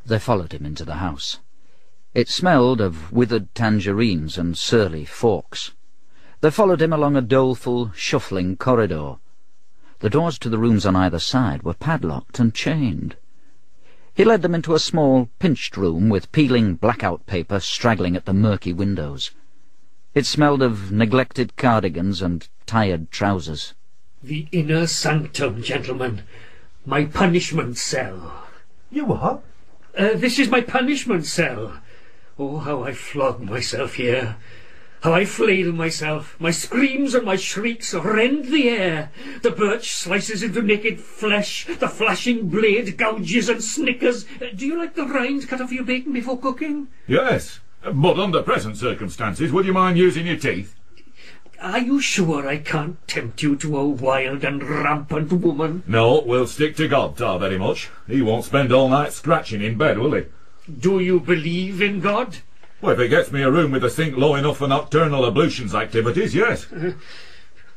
They followed him into the house. It smelled of withered tangerines and surly forks. They followed him along a doleful, shuffling corridor. The doors to the rooms on either side were padlocked and chained. He led them into a small, pinched room with peeling blackout paper straggling at the murky windows. It smelled of neglected cardigans and tired trousers. The inner sanctum, gentlemen. My punishment cell. You what? This is my punishment cell. Oh, how I flog myself here. How I flail myself. My screams and my shrieks rend the air. The birch slices into naked flesh. The flashing blade gouges and snickers. Do you like the rind cut off your bacon before cooking? Yes, but under present circumstances, would you mind using your teeth? Are you sure I can't tempt you to a wild and rampant woman? No, we'll stick to God, tar very much. He won't spend all night scratching in bed, will he? Do you believe in God? Well, if he gets me a room with a sink low enough for nocturnal ablutions activities, yes.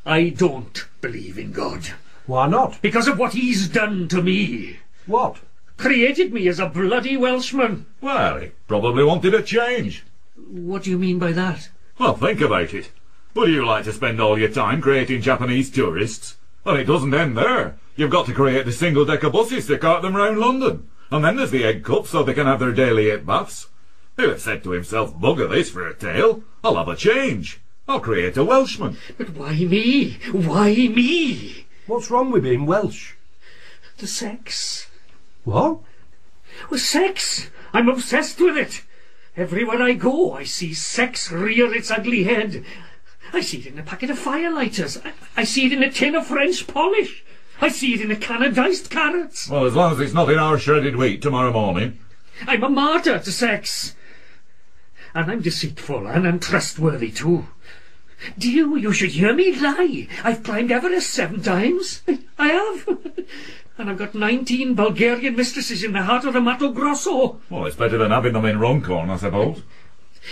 I don't believe in God. Why not? Because of what he's done to me. What? Created me as a bloody Welshman. Well, he probably wanted a change. What do you mean by that? Well, think about it. Would you like to spend all your time creating Japanese tourists? Well, it doesn't end there. You've got to create the single-decker buses to cart them round London. And then there's the egg cups so they can have their daily 8 baths. He'll have said to himself, bugger this for a tale. I'll have a change. I'll create a Welshman. But why me? Why me? What's wrong with being Welsh? The sex. What? Well, sex. I'm obsessed with it. Everywhere I go, I see sex rear its ugly head. I see it in a packet of firelighters. I see it in a tin of French polish. I see it in a can of diced carrots. Well, as long as it's not in our shredded wheat tomorrow morning. I'm a martyr to sex. And I'm deceitful and untrustworthy too. Dear, you should hear me lie. I've climbed Everest 7 times. I have. And I've got 19 Bulgarian mistresses in the heart of the Mato Grosso. Well, it's better than having them in Runcorn, I suppose.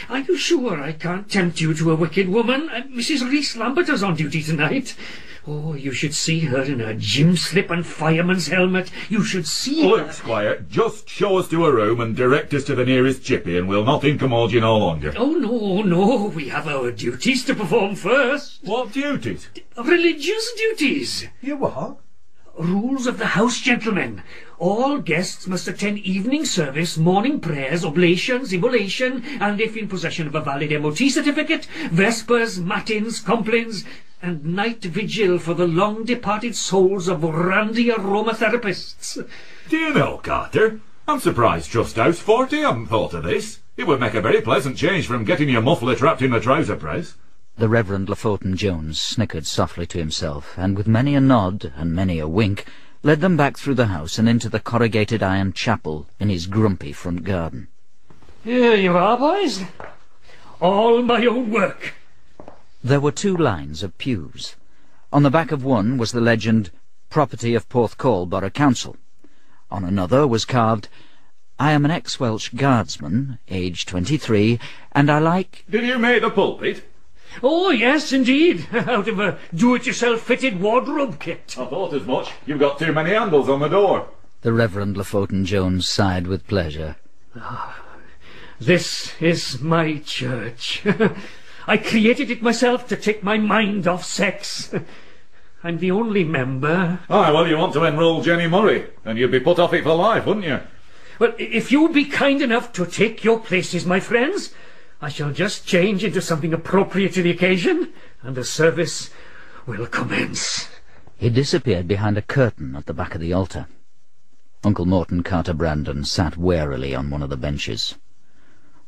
Are you sure I can't tempt you to a wicked woman? Mrs. Rees-Lamberter's on duty tonight. Oh, you should see her in her gym slip and fireman's helmet. You should see her. Look, Squire, just show us to a room and direct us to the nearest chippy, and we'll not incommode you no longer. Oh, no, we have our duties to perform first. What duties? Religious duties. You what? Rules of the house, gentlemen. All guests must attend evening service, morning prayers, oblations, immolation, and if in possession of a valid MOT certificate, vespers, matins, complines, and night vigil for the long-departed souls of randy aromatherapists. Do you know, Carter, I'm surprised Trust House 40 haven't thought of this. It would make a very pleasant change from getting your muffler trapped in the trouser press. The Reverend Lofoten-Jones snickered softly to himself, and with many a nod and many a wink, led them back through the house and into the corrugated iron chapel in his grumpy front garden. Here you are, boys. All my own work. There were 2 lines of pews. On the back of one was the legend, "Property of Porthcawl Borough Council." On another was carved, "I am an ex-Welsh guardsman, aged 23, and I like—" Did you make the pulpit? Oh, yes, indeed. Out of a do-it-yourself fitted wardrobe kit. I thought as much. You've got too many handles on the door. The Reverend Lofoten-Jones sighed with pleasure. This is my church. I created it myself to take my mind off sex. I'm the only member. Aye, well, you want to enrol Jenny Murray, and you'd be put off it for life, wouldn't you? Well, if you'd be kind enough to take your places, my friends, I shall just change into something appropriate to the occasion, and the service will commence. He disappeared behind a curtain at the back of the altar. Uncle Mort and Carter Brandon sat warily on one of the benches.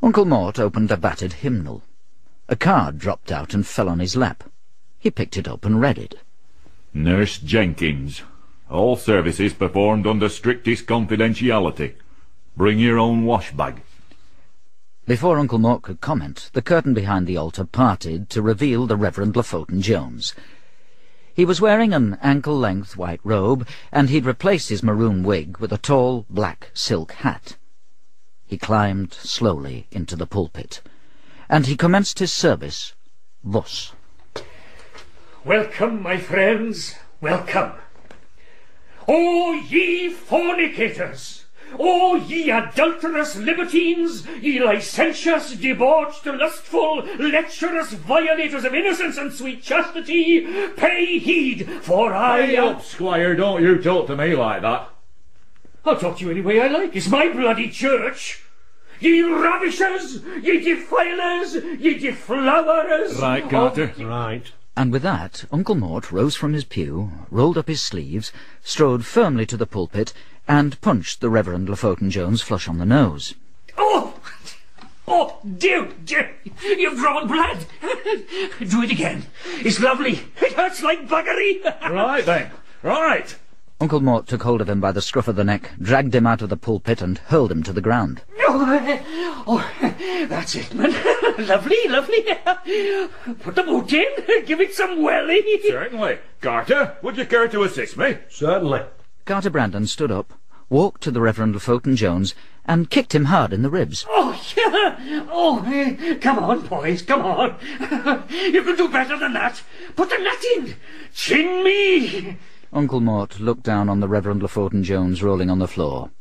Uncle Mort opened a battered hymnal. A card dropped out and fell on his lap. He picked it up and read it. Nurse Jenkins. All services performed under strictest confidentiality. Bring your own wash bag. Before Uncle Mort could comment, the curtain behind the altar parted to reveal the Reverend Lofoten-Jones. He was wearing an ankle-length white robe, and he'd replaced his maroon wig with a tall black silk hat. He climbed slowly into the pulpit, and he commenced his service thus. Welcome, my friends, welcome. O ye fornicators, O ye adulterous libertines, ye licentious, debauched, lustful, lecherous violators of innocence and sweet chastity, pay heed, for I Hey am... up, squire, don't you talk to me like that. I'll talk to you any way I like. It's my bloody church. Ye ravishers, ye defilers, ye deflowerers. Right, Carter. Right. And with that, Uncle Mort rose from his pew, rolled up his sleeves, strode firmly to the pulpit, and punched the Reverend Lofoten-Jones flush on the nose. Oh! Oh, dear, you've drawn blood. Do it again. It's lovely. It hurts like buggery. Right then, right. Uncle Mort took hold of him by the scruff of the neck, dragged him out of the pulpit, and hurled him to the ground. Oh, that's it, man. Lovely, lovely. Put the boot in. Give it some welly. Certainly. Carter, would you care to assist me? Certainly. Carter Brandon stood up, walked to the Reverend Lofoten-Jones, and kicked him hard in the ribs. Oh, yeah. Oh, come on, boys, come on. You can do better than that. Put the nut in. Chin me. Uncle Mort looked down on the Reverend Lofoten-Jones rolling on the floor.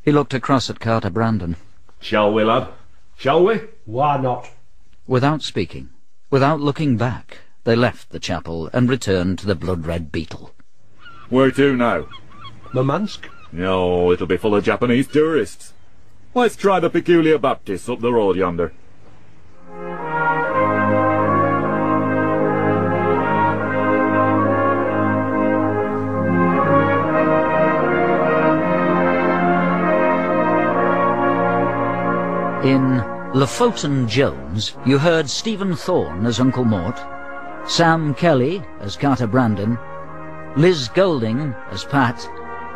He looked across at Carter Brandon. Shall we, lad? Shall we? Why not? Without speaking, without looking back, they left the chapel and returned to the blood-red beetle. Where to now? Murmansk? No, it'll be full of Japanese tourists. Let's try the Peculiar Baptists up the road yonder. In Lofoten-Jones, you heard Stephen Thorne as Uncle Mort, Sam Kelly as Carter Brandon, Liz Golding as Pat,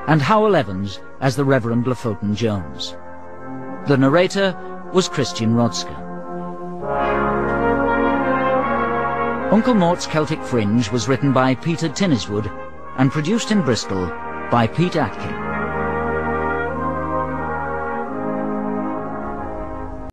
and Howell Evans as the Reverend Lofoten-Jones. The narrator was Christian Rodska. Uncle Mort's Celtic Fringe was written by Peter Tinniswood and produced in Bristol by Pete Atkin.